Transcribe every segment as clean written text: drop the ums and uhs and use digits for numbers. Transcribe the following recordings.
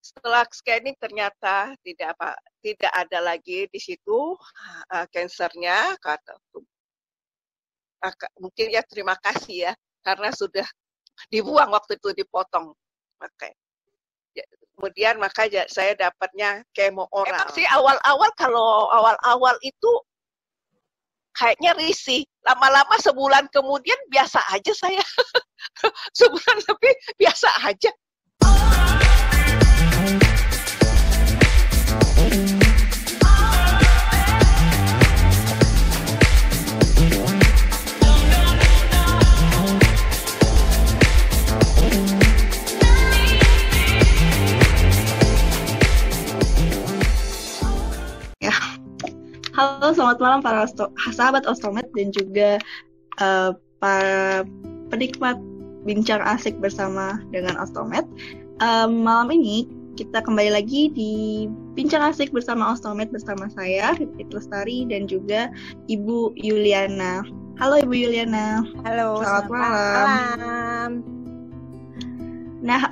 setelah scanning ternyata tidak ada lagi di situ kansernya, kata mungkin ya terima kasih ya karena sudah dibuang waktu itu dipotong. Oke. Kemudian maka saya dapatnya kemo oral. Emang sih kalau awal-awal itu kayaknya risih. Lama-lama sebulan kemudian biasa aja saya. Sebulan lebih biasa aja. Halo, selamat malam para sahabat Ostomed dan juga para penikmat bincang asik bersama dengan Ostomed. Malam ini kita kembali lagi di bincang asik bersama Ostomed bersama saya, Pipit Lestari dan juga Ibu Yuliana. Halo Ibu Yuliana. Halo, selamat malam. Nah,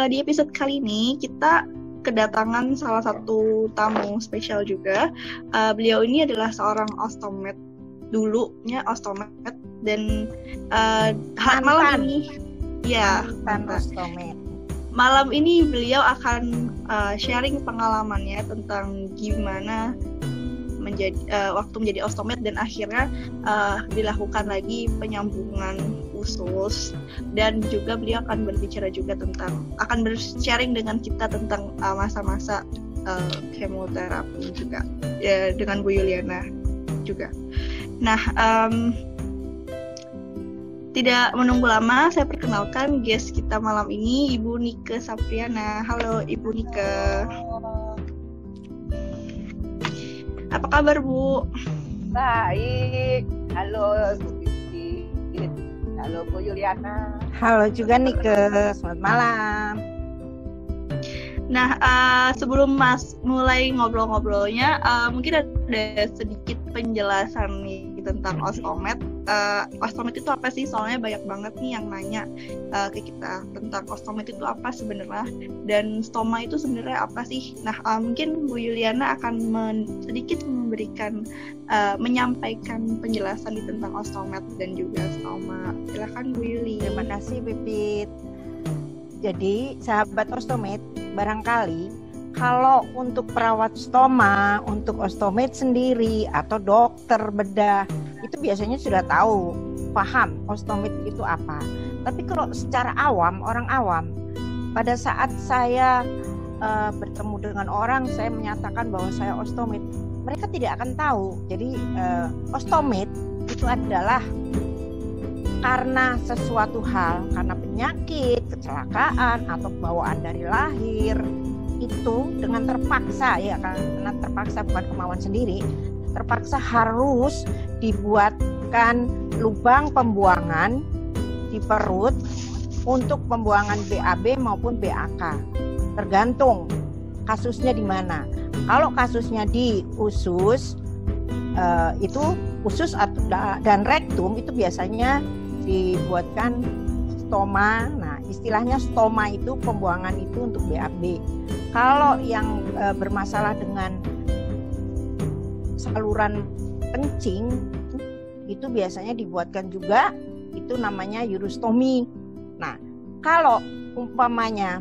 di episode kali ini kita kedatangan salah satu tamu spesial juga. Beliau ini adalah seorang ostomed, dulunya ostomed dan malam ini ostomed. Malam ini beliau akan sharing pengalamannya tentang gimana waktu menjadi ostomed dan akhirnya dilakukan lagi penyambungan usus, dan juga beliau akan berbicara juga akan bersharing dengan kita tentang masa-masa kemoterapi juga ya, dengan Bu Yuliana juga. Nah, tidak menunggu lama, saya perkenalkan guest kita malam ini, Ibu Nike Sapriana. Halo Ibu Nike. Apa kabar Bu? Baik. Halo Bu Vivi. Halo Bu Yuliana. Halo juga Nike. Selamat malam. Nah, sebelum mulai ngobrol-ngobrolnya, mungkin ada sedikit penjelasan nih tentang ostomed. Ostomed itu apa sih? Soalnya banyak banget nih yang nanya ke kita tentang ostomed itu apa sebenarnya, dan stoma itu sebenarnya apa sih? Nah, mungkin Bu Yuliana akan sedikit menyampaikan penjelasan tentang ostomed dan juga stoma. Silakan Bu Yuli. Terima kasih Pipit. Jadi sahabat ostomed, barangkali kalau untuk perawat stoma, untuk ostomed sendiri atau dokter bedah, itu biasanya sudah tahu, paham ostomed itu apa. Tapi kalau secara awam, orang awam, pada saat saya bertemu dengan orang, saya menyatakan bahwa saya ostomed, mereka tidak akan tahu. Jadi ostomed itu adalah karena sesuatu hal, karena penyakit, kecelakaan, atau bawaan dari lahir, itu dengan terpaksa, ya karena terpaksa bukan kemauan sendiri, terpaksa harus dibuatkan lubang pembuangan di perut untuk pembuangan BAB maupun BAK, tergantung kasusnya di mana. Kalau kasusnya di usus, itu usus dan rektum itu biasanya dibuatkan stoma. Nah, istilahnya stoma itu pembuangan itu untuk BAB. Kalau yang bermasalah dengan saluran kencing itu biasanya dibuatkan juga, itu namanya urostomi. Nah, kalau umpamanya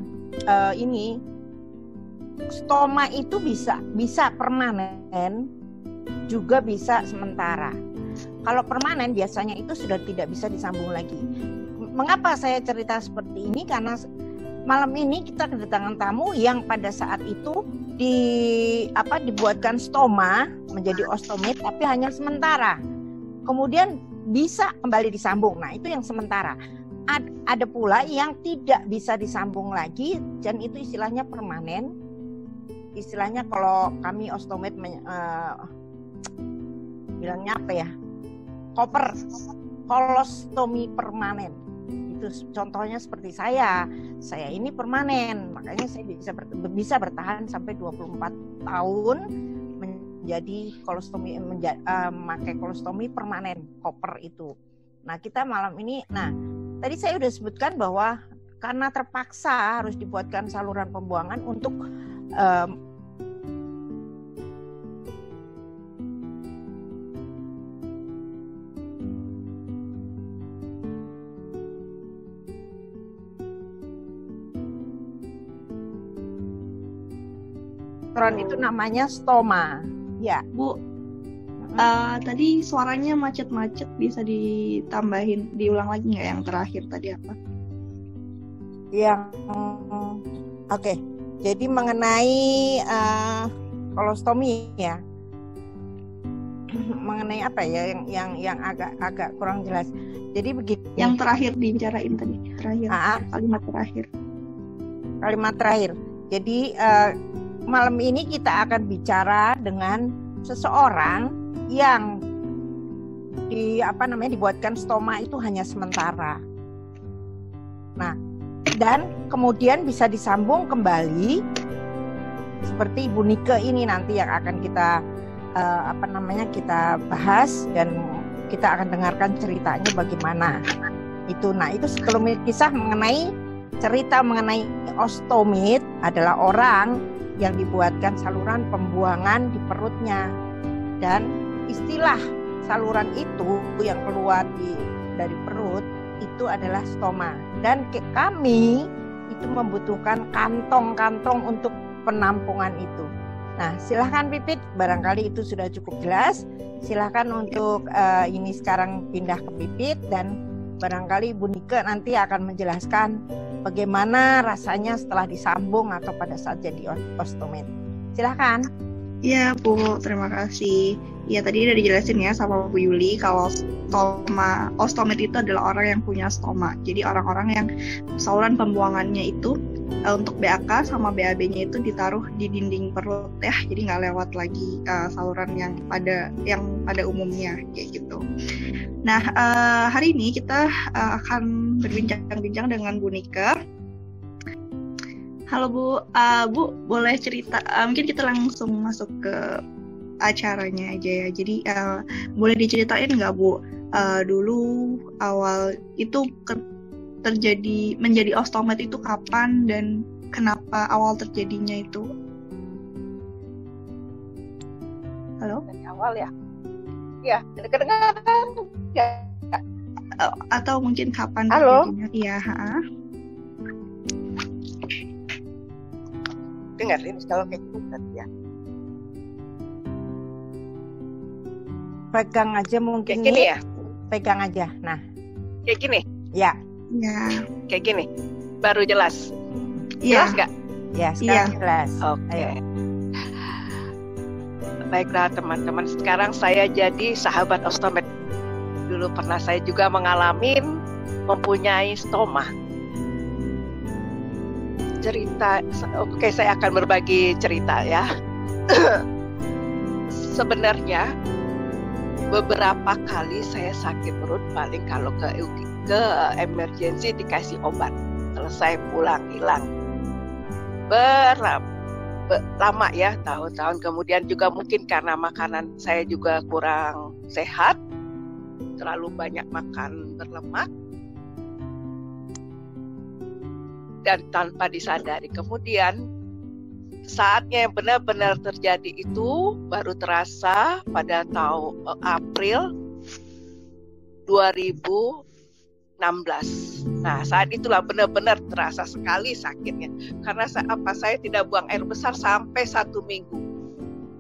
ini stoma itu bisa permanen, juga bisa sementara. Kalau permanen biasanya itu sudah tidak bisa disambung lagi. Mengapa saya cerita seperti ini? Karena malam ini kita kedatangan tamu yang pada saat itu dibuatkan stoma menjadi ostomed, tapi hanya sementara. Kemudian bisa kembali disambung. Nah, itu yang sementara. Ada pula yang tidak bisa disambung lagi, dan itu istilahnya permanen. Istilahnya kalau kami ostomed bilangnya apa ya? Kolostomi permanen. Itu contohnya seperti saya ini permanen, makanya saya bisa bertahan sampai 24 tahun menjadi kolostomi, memakai kolostomi permanen, koper itu. Nah, kita malam ini, tadi saya udah sebutkan bahwa karena terpaksa harus dibuatkan saluran pembuangan untuk itu namanya stoma. Ya, Bu. Tadi suaranya macet-macet, bisa diulang lagi nggak yang terakhir tadi apa? Oke. Jadi mengenai kolostomi ya. Mengenai apa ya yang agak kurang jelas. Jadi begitu. Yang terakhir dibicarain tadi, kalimat terakhir. Jadi malam ini kita akan bicara dengan seseorang yang dibuatkan stoma itu hanya sementara. Nah, dan kemudian bisa disambung kembali seperti Ibu Nike ini nanti yang akan kita kita bahas, dan kita akan dengarkan ceritanya bagaimana itu. Nah, itu sekelumit kisah mengenai cerita mengenai ostomit adalah orang yang dibuatkan saluran pembuangan di perutnya, dan istilah saluran itu yang keluar dari perut itu adalah stoma, dan kami itu membutuhkan kantong-kantong untuk penampungan itu. Nah, silahkan Pipit, barangkali itu sudah cukup jelas. Silahkan untuk ini sekarang pindah ke Pipit, dan barangkali Ibu Nike nanti akan menjelaskan bagaimana rasanya setelah disambung atau pada saat jadi ostomit. Silahkan. Ya Bu, terima kasih. Ya tadi udah dijelasin ya sama Bu Yuli kalau ostomit itu adalah orang yang punya stoma. Jadi orang-orang yang saluran pembuangannya itu untuk BAK sama BAB-nya itu ditaruh di dinding perut ya. Jadi nggak lewat lagi saluran yang pada umumnya kayak gitu. Nah, hari ini kita akan berbincang-bincang dengan Bu Nike. Halo Bu, Bu boleh cerita, mungkin kita langsung masuk ke acaranya aja ya. Jadi boleh diceritain nggak Bu, dulu awal itu menjadi ostomit itu kapan dan kenapa awal terjadinya itu? Halo? Dari awal ya? Ya, kedengaran ya. Atau mungkin kapan Halo? terjadinya? Iya, Dengar ini kalau kayak gitu ya. Pegang aja mungkin. Kayak gini ya? Pegang aja. Nah. Kayak gini? Ya. Ya. Kayak gini. Baru jelas. Iya. Jelas nggak? Ya, sekarang jelas. Oke. Baiklah teman-teman, sekarang saya jadi sahabat ostomit. Dulu pernah saya juga mengalami mempunyai stoma. Oke, saya akan berbagi cerita ya. Sebenarnya beberapa kali saya sakit perut, paling kalau ke emergency dikasih obat, selesai pulang hilang. Lama ya, tahun-tahun kemudian juga mungkin karena makanan saya juga kurang sehat, terlalu banyak makan berlemak, dan tanpa disadari. Kemudian saatnya yang benar-benar terjadi itu baru terasa pada tahun April 2016. Nah, saat itulah benar-benar terasa sekali sakitnya. Karena saya tidak buang air besar sampai 1 minggu.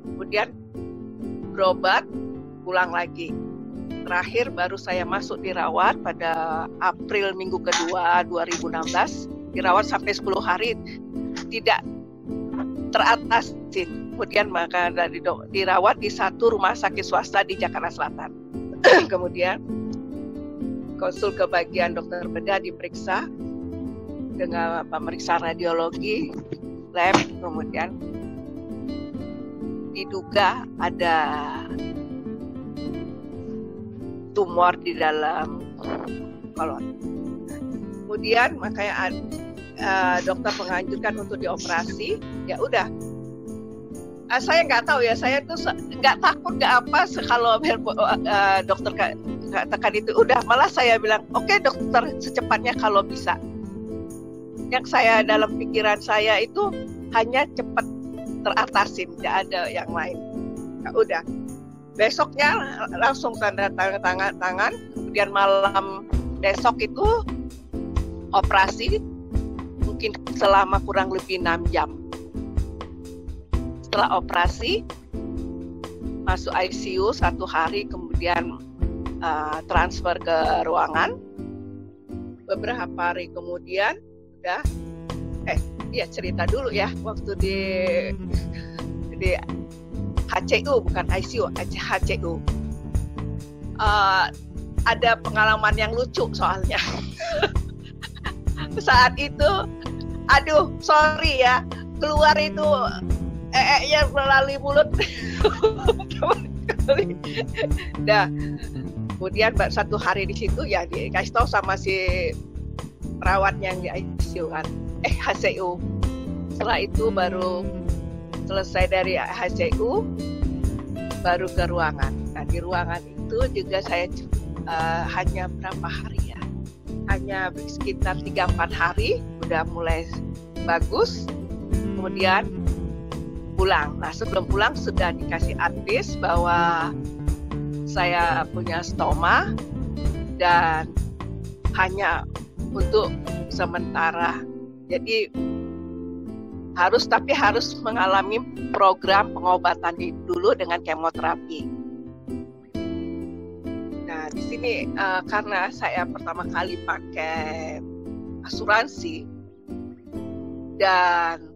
Kemudian berobat, pulang lagi. Terakhir baru saya masuk dirawat pada April minggu kedua 2016. Dirawat sampai 10 hari tidak teratasin. Kemudian maka dirawat di satu rumah sakit swasta di Jakarta Selatan. Kemudian konsul ke bagian dokter bedah, diperiksa dengan pemeriksaan radiologi, lab, kemudian diduga ada tumor di dalam kolon. Kemudian makanya dokter menganjurkan untuk dioperasi. Ya udah, saya nggak tahu ya, saya tuh nggak takut nggak apa kalau dokter katakan itu. Udah, malah saya bilang oke dokter, secepatnya kalau bisa. Yang saya dalam pikiran saya itu hanya cepat teratasin, tidak ada yang lain. Ya udah, besoknya langsung tanda tangan, kemudian malam besok itu operasi mungkin selama kurang lebih 6 jam. Setelah operasi masuk ICU 1 hari, kemudian transfer ke ruangan. Beberapa hari kemudian udah cerita dulu ya, waktu di HCU, bukan ICU, HCU. Ada pengalaman yang lucu soalnya. Saat itu, aduh sorry ya, keluar itu yang melalui mulut. Nah, kemudian 1 hari di situ ya dikasih tahu sama si perawat yang di ICU kan, HCU. Setelah itu baru selesai dari HCU, baru ke ruangan. Nah di ruangan itu juga saya hanya berapa hari ya? Hanya sekitar 3-4 hari udah mulai bagus. Kemudian pulang. Nah sebelum pulang sudah dikasih advis bahwa saya punya stoma dan hanya untuk sementara. Jadi harus mengalami program pengobatan dulu dengan kemoterapi. Nah di sini karena saya pertama kali pakai asuransi dan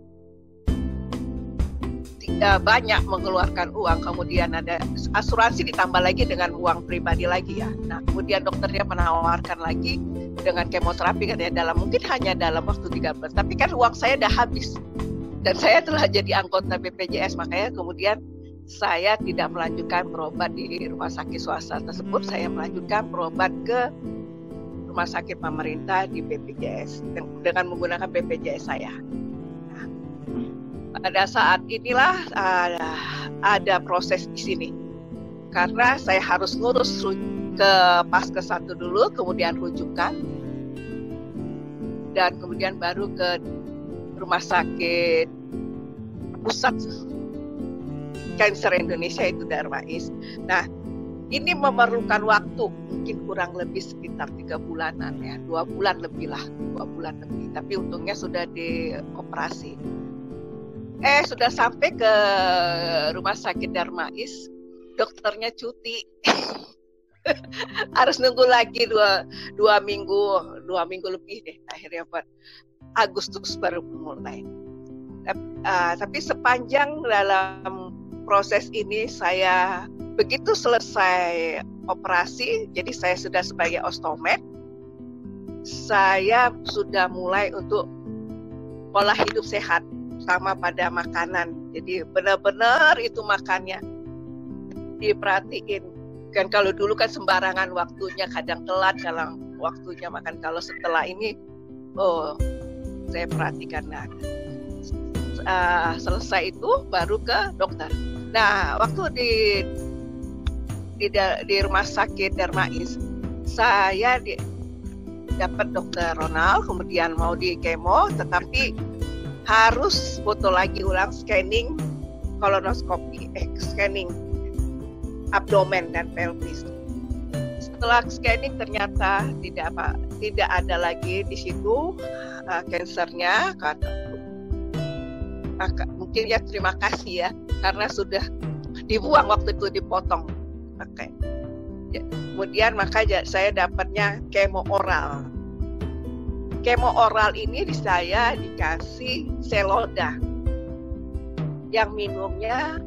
tidak banyak mengeluarkan uang, kemudian ada asuransi ditambah lagi dengan uang pribadi lagi ya. Nah kemudian dokternya menawarkan lagi dengan kemoterapi katanya mungkin hanya dalam waktu 3 bulan, tapi kan uang saya udah habis dan saya telah jadi anggota BPJS, makanya kemudian saya tidak melanjutkan berobat di rumah sakit swasta tersebut, saya melanjutkan berobat ke rumah sakit pemerintah di BPJS dengan menggunakan BPJS saya. Pada saat inilah ada proses di sini, karena saya harus ngurus ke Paskes 1 dulu, kemudian rujukan, dan kemudian baru ke Rumah Sakit Pusat Kanker Indonesia, itu Darmais. Nah ini memerlukan waktu mungkin kurang lebih sekitar 3 bulanan ya, 2 bulan lebih lah, 2 bulan lebih. Tapi untungnya sudah dioperasi. Sudah sampai ke Rumah Sakit Darmais, dokternya cuti. Harus nunggu lagi 2 minggu lebih deh, akhirnya buat Agustus baru mulai. Tapi sepanjang dalam proses ini saya begitu selesai operasi, jadi saya sudah sebagai ostomed, saya sudah mulai untuk pola hidup sehat sama pada makanan. Jadi benar-benar itu makannya diperhatiin. Kan kalau dulu kan sembarangan waktunya, kadang telat dalam waktunya makan. Kalau setelah ini, saya perhatikan. Nah, selesai itu baru ke dokter. Nah, waktu di Rumah Sakit Darmais, saya dapat Dokter Ronald, kemudian mau di kemo, tetapi harus foto lagi ulang, scanning kolonoskopi, scanning abdomen dan pelvis. Setelah scanning ternyata tidak ada lagi di situ kansernya. Mungkin ya terima kasih ya, karena sudah dibuang waktu itu, dipotong. Kemudian makanya saya dapatnya kemo oral. Kemo oral ini saya dikasih Seloda yang minumnya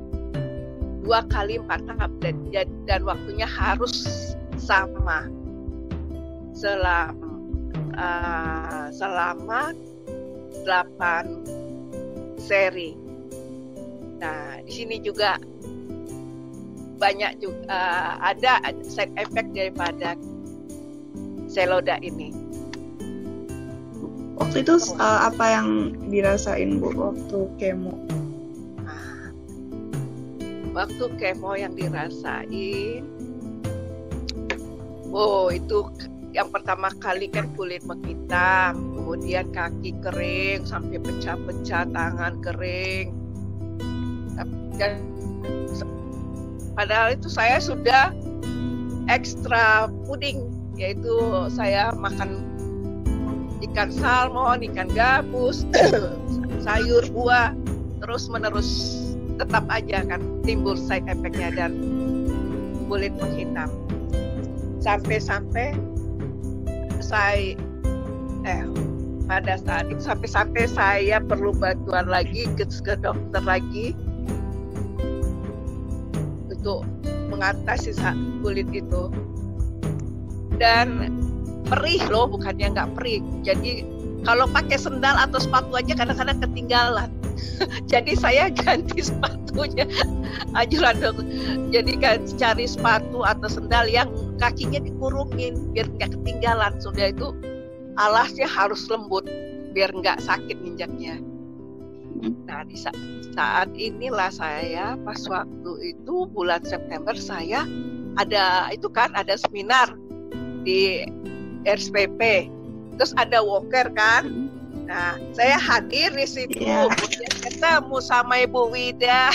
2 kali 4 tablet dan waktunya harus sama selama 8 seri. Nah di sini juga banyak juga ada side effect daripada Seloda ini. Waktu itu apa yang dirasain Bu waktu kemo? Waktu kemo yang dirasain, itu yang pertama kali kan kulit menghitam, kemudian kaki kering sampai pecah-pecah, tangan kering. Dan padahal itu saya sudah ekstra puding, yaitu saya makan ikan salmon, ikan gabus, sayur, buah, terus menerus tetap aja kan timbul side effect-nya dan kulit menghitam. Sampai-sampai pada saat itu sampai saya perlu bantuan lagi ke dokter lagi untuk mengatasi kulit itu. Dan perih loh, bukannya nggak perih. Jadi kalau pakai sendal atau sepatu aja kadang-kadang ketinggalan. Jadi saya ganti sepatunya. Ajuran dokter. Jadi kan cari sepatu atau sendal yang kakinya dikurungin biar nggak ketinggalan. Sudah itu alasnya harus lembut biar nggak sakit injaknya. Nah di saat inilah saya pas waktu itu bulan September saya ada seminar di RSPP, terus ada walker kan. Nah saya hadir di situ, kemudian ketemu sama Ibu Wida.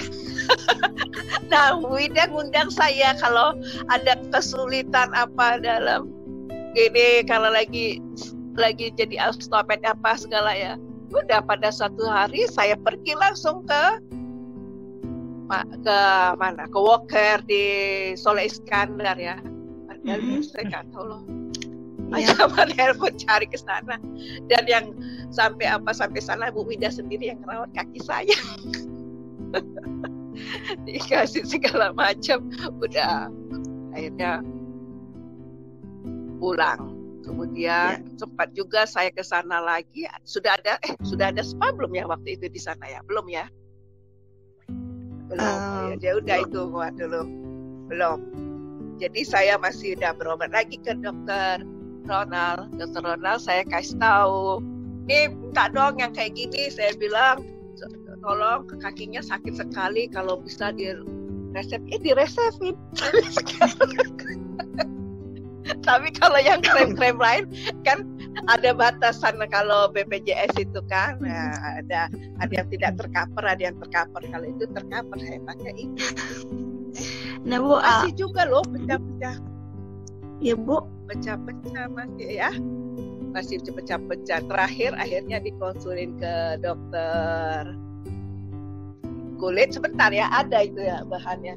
Nah Bu Wida ngundang saya kalau ada kesulitan apa dalam gini, kalau lagi jadi osteomed apa segala ya. Udah pada suatu hari saya pergi langsung ke walker di Soleh Iskandar ya. Padahal saya nggak tahu loh. Sama telepon cari ke sana, dan yang sampai sana Bu Wida sendiri yang merawat kaki saya. Dikasih segala macam, udah akhirnya pulang. Kemudian sempat juga saya ke sana lagi. Sudah ada spa belum ya waktu itu di sana ya? Belum ya? Belum. Ya udah itu dulu. Belum. Jadi saya masih udah berobat lagi ke dokter Ronald. Dokter Ronald saya kasih tahu, nih minta dong yang kayak gini. Saya bilang, tolong kakinya sakit sekali, kalau bisa diresepin. Tapi kalau yang krem-krem lain kan ada batasan, kalau BPJS itu kan ada yang tidak tercover, ada yang tercover. Kalau itu tercover saya pakai ini. Nah Bu, masih juga loh pecah-pecah. Ya Bu, pecah-pecah masih ya. Masih pecah-pecah. Terakhir akhirnya dikonsulin ke dokter kulit. Sebentar ya, ada itu ya bahannya.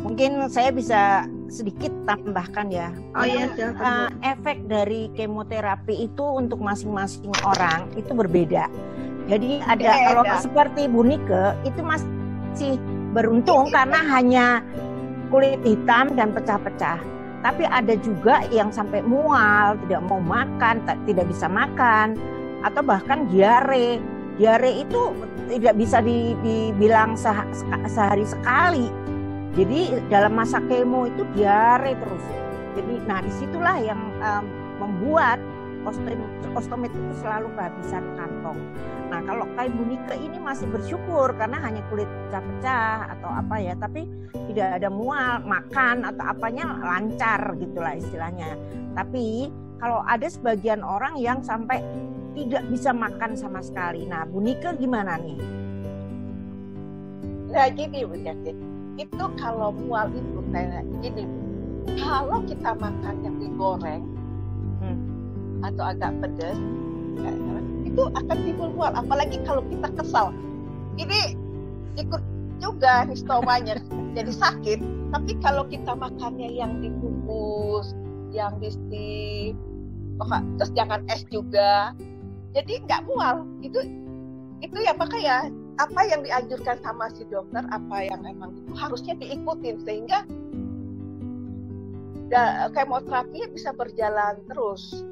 Mungkin saya bisa sedikit tambahkan ya. Oh iya, efek dari kemoterapi itu untuk masing-masing orang itu berbeda. Jadi ada kalau seperti Bu Nike itu masih beruntung karena hanya kulit hitam dan pecah-pecah. Tapi ada juga yang sampai mual, tidak mau makan, tidak bisa makan, atau bahkan diare. Diare itu tidak bisa dibilang sehari sekali. Jadi dalam masa kemo itu diare terus. Jadi disitulah yang membuat osteomed itu selalu kehabisan kantong. Nah kalau kayak Bu Nike ini masih bersyukur karena hanya kulit pecah-pecah atau apa ya, tapi tidak ada mual, makan atau apanya lancar gitulah istilahnya. Tapi kalau ada sebagian orang yang sampai tidak bisa makan sama sekali. Nah Bu Nike gimana nih? Nah gini Bu Nike, itu kalau mual itu kayak gini, kalau kita makan yang digoreng atau agak pedas, itu akan timbul mual. Apalagi kalau kita kesal, ini ikut juga stomanya jadi sakit. Tapi kalau kita makannya yang dibungkus, yang di steam, terus jangan es juga, jadi nggak mual. Itu ya makanya apa yang dianjurkan sama si dokter, apa yang emang itu harusnya diikutin sehingga kemoterapi bisa berjalan terus.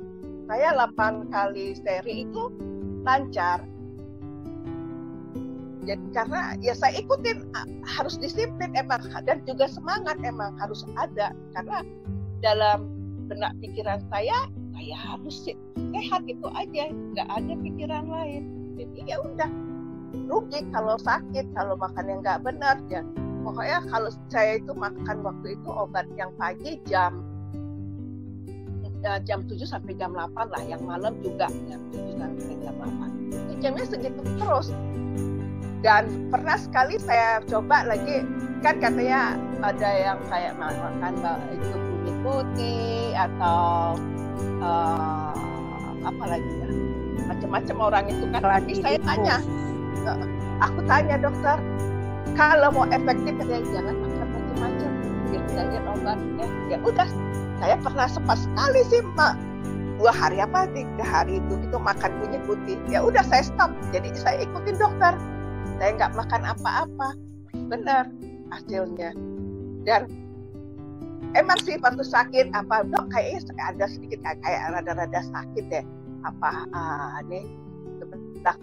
Saya 8 kali seri itu lancar. Jadi karena ya saya ikutin, harus disiplin emang, dan juga semangat emang harus ada, karena dalam benak pikiran saya harus sehat itu aja, nggak ada pikiran lain. Jadi ya udah, rugi kalau sakit, kalau makan yang nggak benar ya. Pokoknya kalau saya itu makan waktu itu obat yang pagi jam jam 7 sampai jam 8 lah, yang malam juga jam 7 sampai jam 8. Itu jamnya segitu terus. Dan pernah sekali saya coba lagi, kan katanya ada yang kayak makan itu kunyit putih atau apa lagi ya, macam-macam orang itu kan. Tapi saya tanya, aku tanya dokter, kalau mau efektif katanya jangan makan macam-macam, biar tidak lihat obatnya. Ya udah, saya pernah sempat sekali sih 2 hari apa 3 hari itu makan kunyit putih. Ya udah saya stop. Jadi saya ikutin dokter. Saya nggak makan apa-apa. Benar hasilnya. Dan emang sih waktu sakit apa dok kayaknya ada sedikit kayak rada-rada sakit deh. Apa nih sebentar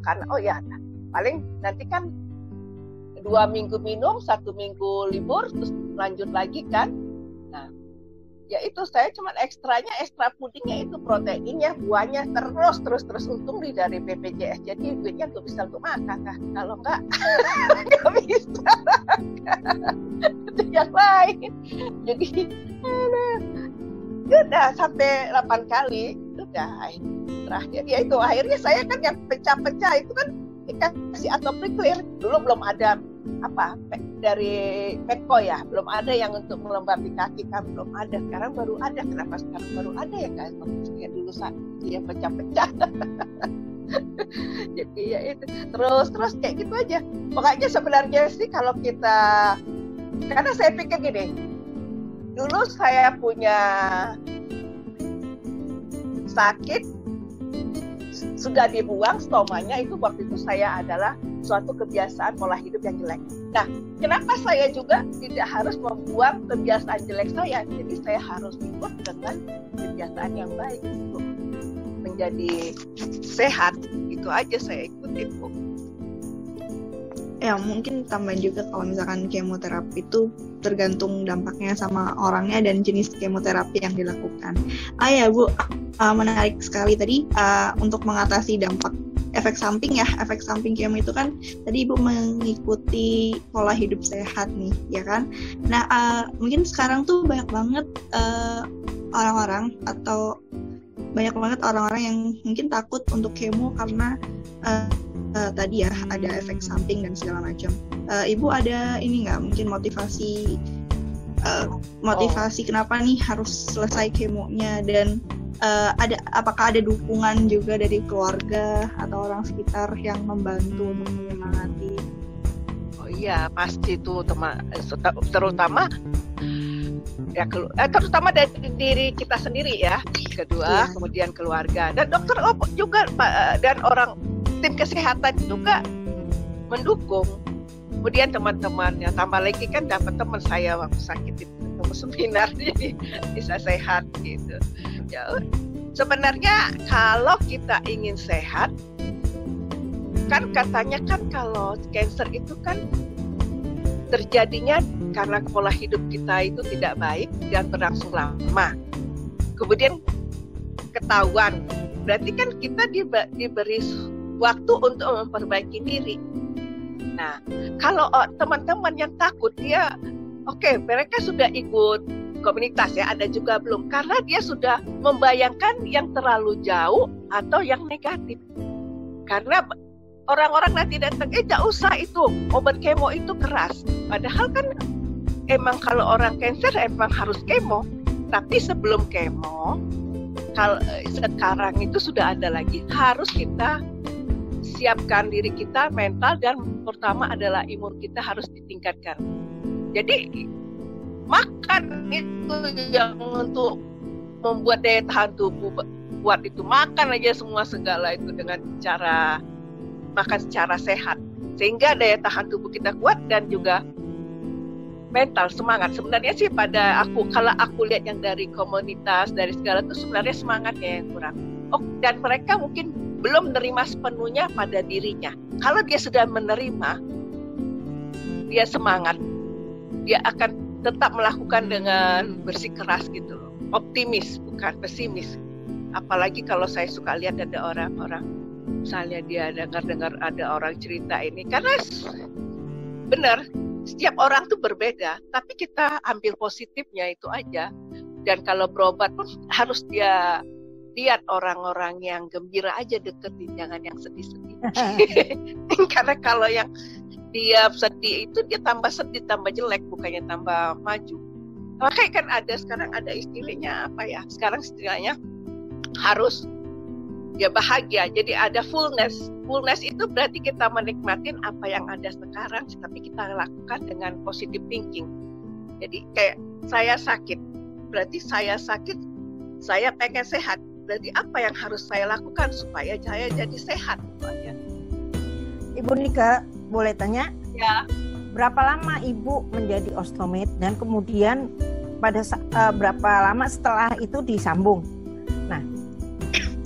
kan, oh ya paling nanti kan 2 minggu minum, 1 minggu libur, terus lanjut lagi kan. Nah ya itu saya cuman ekstra pudingnya itu proteinnya, buahnya terus untung dari BPJS, jadi duitnya tuh bisa untuk makan. Nah kalau enggak nggak bisa itu yang lain. Jadi udah sampai 8 kali udah terakhir ya itu akhirnya saya kan yang pecah-pecah itu kan dikasih Atopiclair. Dulu belum ada apa dari Petco ya, belum ada yang untuk melembab di kaki kan, belum ada. Sekarang baru ada. Kenapa sekarang baru ada ya kan? Ya dulu saat dia pecah-pecah. Jadi ya itu terus kayak gitu aja. Pokoknya sebenarnya sih kalau kita, karena saya pikir gini, dulu saya punya sakit sudah dibuang stomanya, itu waktu itu saya adalah suatu kebiasaan pola hidup yang jelek. Nah, kenapa saya juga tidak harus membuang kebiasaan jelek saya? Jadi saya harus ikut dengan kebiasaan yang baik untuk menjadi sehat. Itu aja saya ikutin, Bu. Ya mungkin tambahin juga kalau misalkan kemoterapi itu tergantung dampaknya sama orangnya dan jenis kemoterapi yang dilakukan. Ya Bu, menarik sekali tadi untuk mengatasi dampak efek samping kemo itu kan tadi Ibu mengikuti pola hidup sehat nih, ya kan? Nah mungkin sekarang tuh banyak banget orang-orang yang mungkin takut untuk kemo karena tadi ya ada efek samping dan segala macam. Ibu ada ini nggak mungkin motivasi kenapa nih harus selesai kemonya, dan apakah ada dukungan juga dari keluarga atau orang sekitar yang membantu untuk menyemangati? Oh iya pasti itu terutama ya terutama dari diri kita sendiri ya, kedua kemudian keluarga dan dokter juga dan orang tim kesehatan juga mendukung. Kemudian teman-temannya, tambah lagi kan dapat teman saya waktu sakit itu ketemu seminar, jadi bisa sehat gitu. Ya, sebenarnya kalau kita ingin sehat, kan katanya kan kalau cancer itu kan terjadinya karena pola hidup kita itu tidak baik dan berlangsung lama. Kemudian ketahuan, berarti kan kita diberi waktu untuk memperbaiki diri. Nah, kalau teman-teman yang takut, dia mereka sudah ikut komunitas ya, ada juga belum, karena dia sudah membayangkan yang terlalu jauh atau yang negatif. Karena orang-orang nanti datang, tidak usah itu, obat kemo itu keras. Padahal kan emang kalau orang cancer emang harus kemo, tapi sebelum kemo, kalau sekarang itu sudah ada lagi, harus kita siapkan diri kita mental, dan pertama adalah imun kita harus ditingkatkan. Jadi makan itu yang untuk membuat daya tahan tubuh kuat itu, makan aja semua segala itu dengan cara makan secara sehat, sehingga daya tahan tubuh kita kuat dan juga mental semangat. Sebenarnya sih pada aku, kalau aku lihat yang dari komunitas dari segala itu sebenarnya semangatnya yang kurang. Dan mereka mungkin belum menerima sepenuhnya pada dirinya. Kalau dia sudah menerima, dia semangat, dia akan tetap melakukan dengan bersikeras gitu loh. Optimis, bukan pesimis. Apalagi kalau saya suka lihat ada orang-orang, misalnya dia dengar ada orang cerita ini, karena benar, setiap orang tuh berbeda, tapi kita ambil positifnya itu aja. Dan kalau berobat pun harus dia lihat orang-orang yang gembira aja deketin, jangan yang sedih-sedih. Karena kalau yang dia sedih itu dia tambah sedih, tambah jelek, bukannya tambah maju. Makanya kan sekarang ada istilahnya apa ya? Sekarang istilahnya harus dia bahagia. Jadi ada fullness. Fullness itu berarti kita menikmatin apa yang ada sekarang, tapi kita lakukan dengan positive thinking. Jadi kayak saya sakit, berarti saya sakit, saya pengen sehat. Berarti apa yang harus saya lakukan supaya saya jadi sehat? Ibu Nika, boleh tanya? Ya. Berapa lama Ibu menjadi ostomed dan kemudian berapa lama setelah itu disambung? Nah,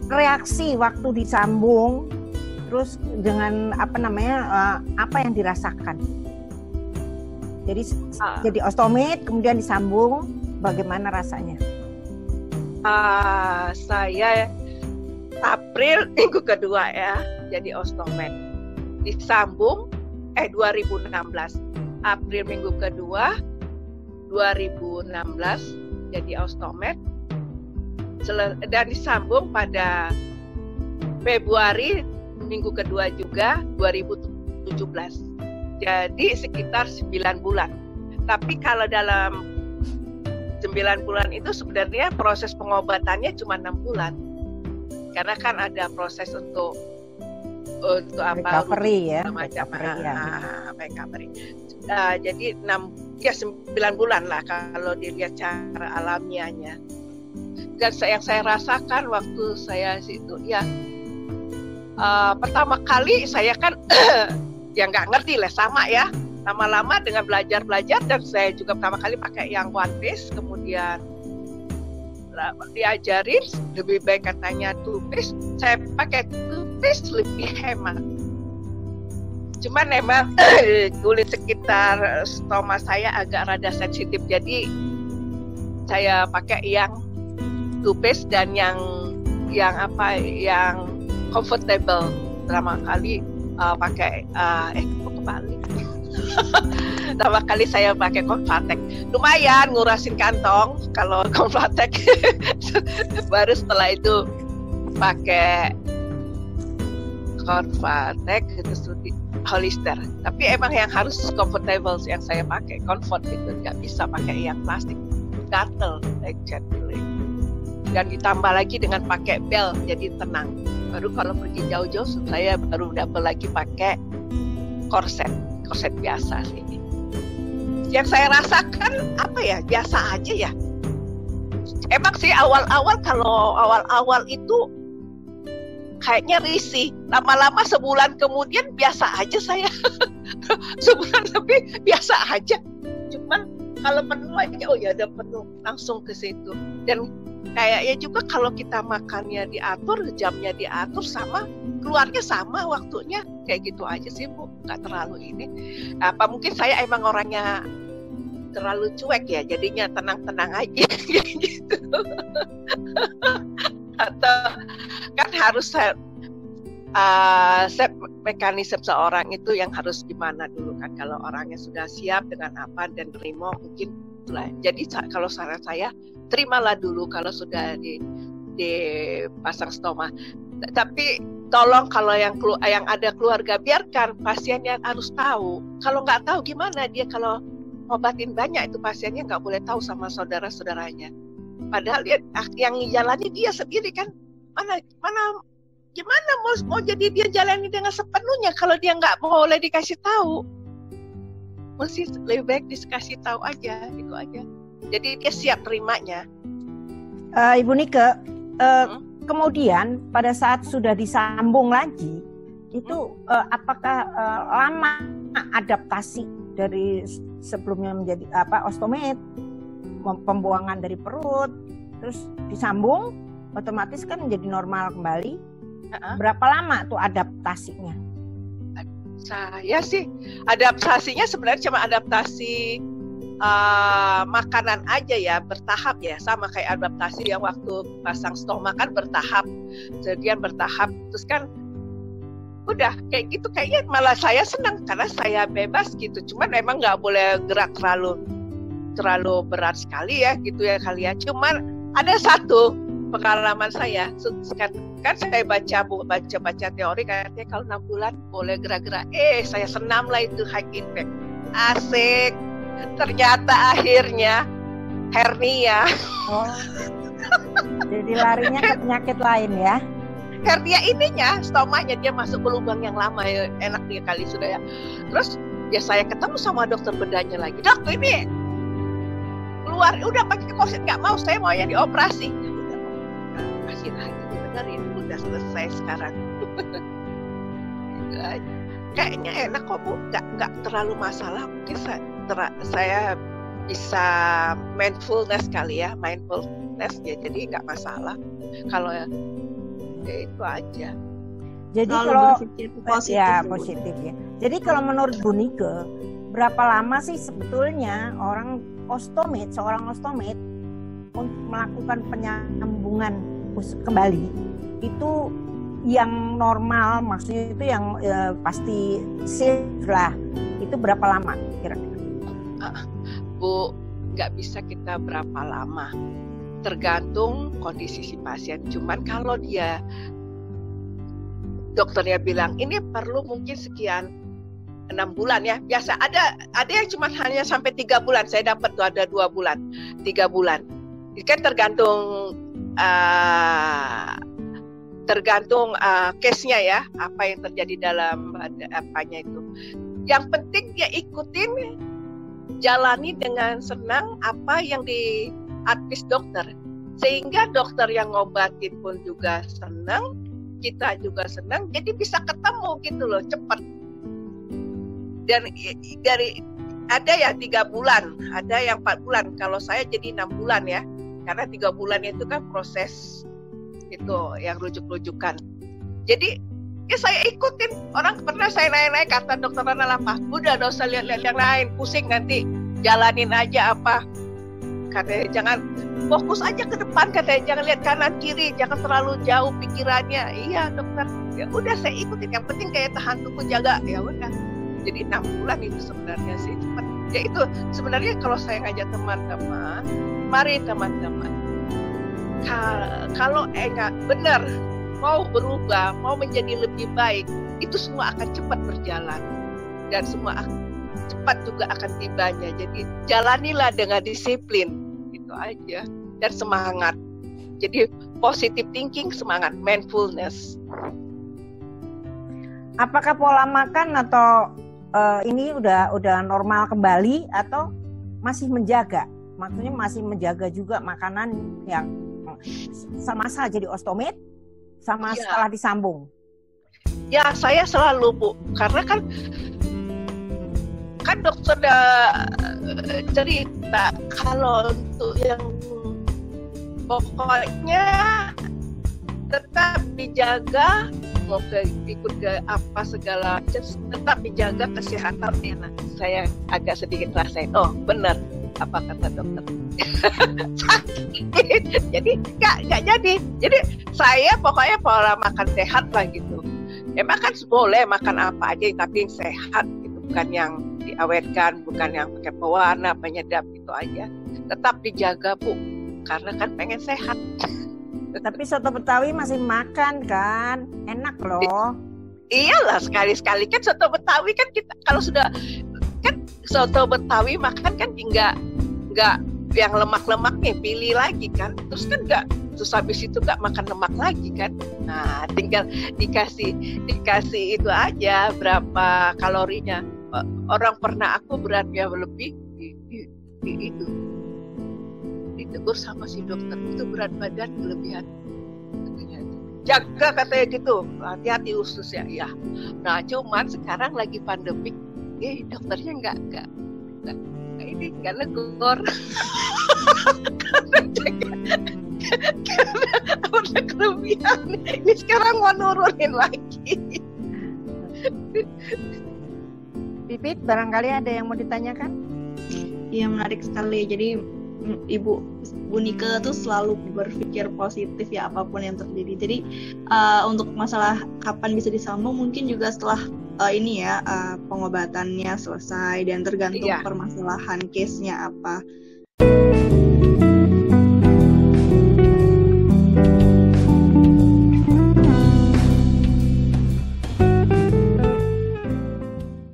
reaksi waktu disambung, terus dengan apa yang dirasakan? Jadi ostomed kemudian disambung, bagaimana rasanya? Saya April minggu kedua ya jadi ostomed. Disambung 2016 April minggu kedua 2016 jadi ostomed dan disambung pada Februari minggu kedua juga 2017. Jadi sekitar 9 bulan. Tapi kalau dalam 9 bulan itu sebenarnya proses pengobatannya cuma 6 bulan. Karena kan ada proses untuk recovery ya, recovery. Jadi 9 bulan lah kalau dilihat cara alamiahnya. Dan yang saya rasakan waktu saya situ ya, pertama kali saya kan ya nggak ngerti lah sama ya. Lama-lama dengan belajar dan saya juga pertama kali pakai yang one piece, kemudian diajarin lebih baik katanya two piece, saya pakai two piece lebih hemat. Cuman memang kulit sekitar stoma saya agak rada sensitif, jadi saya pakai yang two piece dan yang comfortable. Pertama kali pakai kebalik. Pertama kali saya pakai Convatec, lumayan ngurasin kantong kalau Convatec. Baru setelah itu pakai Convatec terus Hollister. Tapi emang yang harus comfortable yang saya pakai Comfort itu, nggak bisa pakai yang plastik, gatel lecet. Dan ditambah lagi dengan pakai bel jadi tenang. Baru kalau pergi jauh-jauh saya baru double lagi pakai korset biasa sih. Yang saya rasakan apa ya, biasa aja ya. Emang sih awal-awal itu kayaknya risih. Lama-lama sebulan kemudian biasa aja saya. Sebulan lebih biasa aja. Cuman kalau penuh aja, oh ya ada penuh, langsung ke situ. Dan kayaknya juga kalau kita makannya diatur, jamnya diatur, sama keluarnya sama waktunya, kayak gitu aja sih Bu, nggak terlalu ini. Apa mungkin saya emang orangnya terlalu cuek ya, jadinya tenang-tenang aja gitu. Atau kan harus mekanisme seorang itu yang harus gimana dulu kan, kalau orangnya sudah siap dengan apa dan terima mungkin lah. Jadi kalau saran saya, terimalah dulu kalau sudah dipasang stoma. Tapi tolong kalau yang ada keluarga, biarkan pasiennya harus tahu. Kalau nggak tahu gimana dia, kalau obatin banyak itu pasiennya nggak boleh tahu sama saudara-saudaranya. Padahal dia yang jalani dia sendiri kan. Gimana mau jadi dia jalani dengan sepenuhnya kalau dia nggak boleh dikasih tahu. Mesti lebih baik dikasih tahu aja, itu aja. Jadi dia siap terimanya. Ibu Nike, kemudian pada saat sudah disambung lagi, itu apakah lama adaptasi dari sebelumnya menjadi ostomed, pembuangan dari perut, terus disambung, otomatis kan menjadi normal kembali. Berapa lama tuh adaptasinya? Saya sih adaptasinya sebenarnya cuma adaptasi makanan aja ya, bertahap ya, sama kayak adaptasi yang waktu pasang stoma kan bertahap, kemudian bertahap, terus kan udah kayak gitu. Kayaknya malah saya senang karena saya bebas gitu, cuman memang nggak boleh gerak terlalu berat sekali ya gitu ya kali ya. Cuman ada satu pengalaman saya, kan saya baca teori katanya kalau 6 bulan boleh gerak-gerak. Saya senam lah itu high impact, asik. Ternyata akhirnya hernia. Jadi larinya ke penyakit lain ya. Hernia ininya, stomanya dia masuk ke lubang yang lama ya, enak dia kali sudah ya. Terus ya saya ketemu sama dokter bedanya lagi. Dok, ini keluar, udah pakai kosit, nggak mau, saya mau yang dioperasi. Ya udah, kasih lagi, benerin, udah selesai sekarang. Kayaknya enak kok Bu, nggak terlalu masalah. Mungkin saya bisa mindfulness kali ya, mindfulness ya, jadi nggak masalah. Kalau ya itu aja. Jadi kalau positif ya. Jadi kalau menurut Bu Nike, berapa lama sih sebetulnya seorang ostomed untuk melakukan penyambungan kembali itu yang normal, maksudnya itu yang pasti safe lah. Itu berapa lama kira-kira? Bu, nggak bisa kita berapa lama. Tergantung kondisi si pasien. Cuman kalau dia dokternya bilang ini perlu mungkin sekian 6 bulan ya. Biasa ada yang cuma hanya sampai 3 bulan. Saya dapat tuh ada 2 bulan, 3 bulan. Ini kan tergantung case-nya ya, apa yang terjadi dalam apanya itu. Yang penting dia ikutin, jalani dengan senang apa yang diadvis dokter, sehingga dokter yang ngobatin pun juga senang, kita juga senang, jadi bisa ketemu gitu loh, cepat. Dan dari ada ya 3 bulan, ada yang 4 bulan. Kalau saya jadi 6 bulan ya, karena 3 bulan itu kan proses itu yang rujuk-rujukan. Jadi ya saya ikutin. Orang pernah saya naik-naik, kata dokter Rana apa, udah gak usah lihat-lihat yang lain, pusing nanti, jalanin aja apa. Katanya jangan fokus aja ke depan, katanya jangan lihat kanan kiri, jangan terlalu jauh pikirannya. Iya dokter, ya udah saya ikutin. Yang penting kayak tahan tubuh, jaga, ya udah. Jadi 6 bulan itu sebenarnya sih cepat. Ya itu sebenarnya kalau saya ngajak teman-teman, mari teman-teman, kalau enggak benar mau berubah, mau menjadi lebih baik, itu semua akan cepat berjalan dan semua cepat juga akan tibanya. Jadi jalanilah dengan disiplin, itu aja, dan semangat. Jadi positive thinking, semangat, mindfulness. Apakah pola makan atau ini udah normal kembali atau masih menjaga? Maksudnya masih menjaga juga makanan yang sama saja di ostomed sama setelah disambung? Ya saya selalu Bu, karena kan dokter udah cerita kalau untuk yang pokoknya tetap dijaga, mau ikut ke apa segala macam, tetap dijaga kesehatannya. Nah, saya agak sedikit rasain, oh benar apa kata dokter. Sakit, jadi nggak jadi. Jadi saya pokoknya pola makan sehat lah gitu. Ya makan boleh makan apa aja, tapi yang sehat gitu, bukan yang diawetkan, bukan yang pakai pewarna, penyedap, itu aja. Tetap dijaga Bu, karena kan pengen sehat. Tapi soto Betawi masih makan kan, enak loh. Iyalah sekali-sekali kan soto Betawi kan kita kalau sudah kan soto Betawi makan kan nggak yang lemak-lemaknya pilih lagi kan, terus kan terus habis itu nggak makan lemak lagi kan. Nah tinggal dikasih itu aja berapa kalorinya. Orang pernah aku beratnya lebih itu ditegur sama si dokter, itu berat badan kelebihan katanya. Jaga katanya gitu, hati-hati usus ya. Nah cuman sekarang lagi pandemik, dokternya nggak ini nggak negor. Karena udah kelebihan, ini sekarang mau nurunin lagi. Pipit, barangkali ada yang mau ditanyakan? Iya, menarik sekali. Jadi Ibu Nike tuh selalu berpikir positif ya apapun yang terjadi. Jadi untuk masalah kapan bisa disambung, mungkin juga setelah ini ya pengobatannya selesai dan tergantung permasalahan case-nya apa.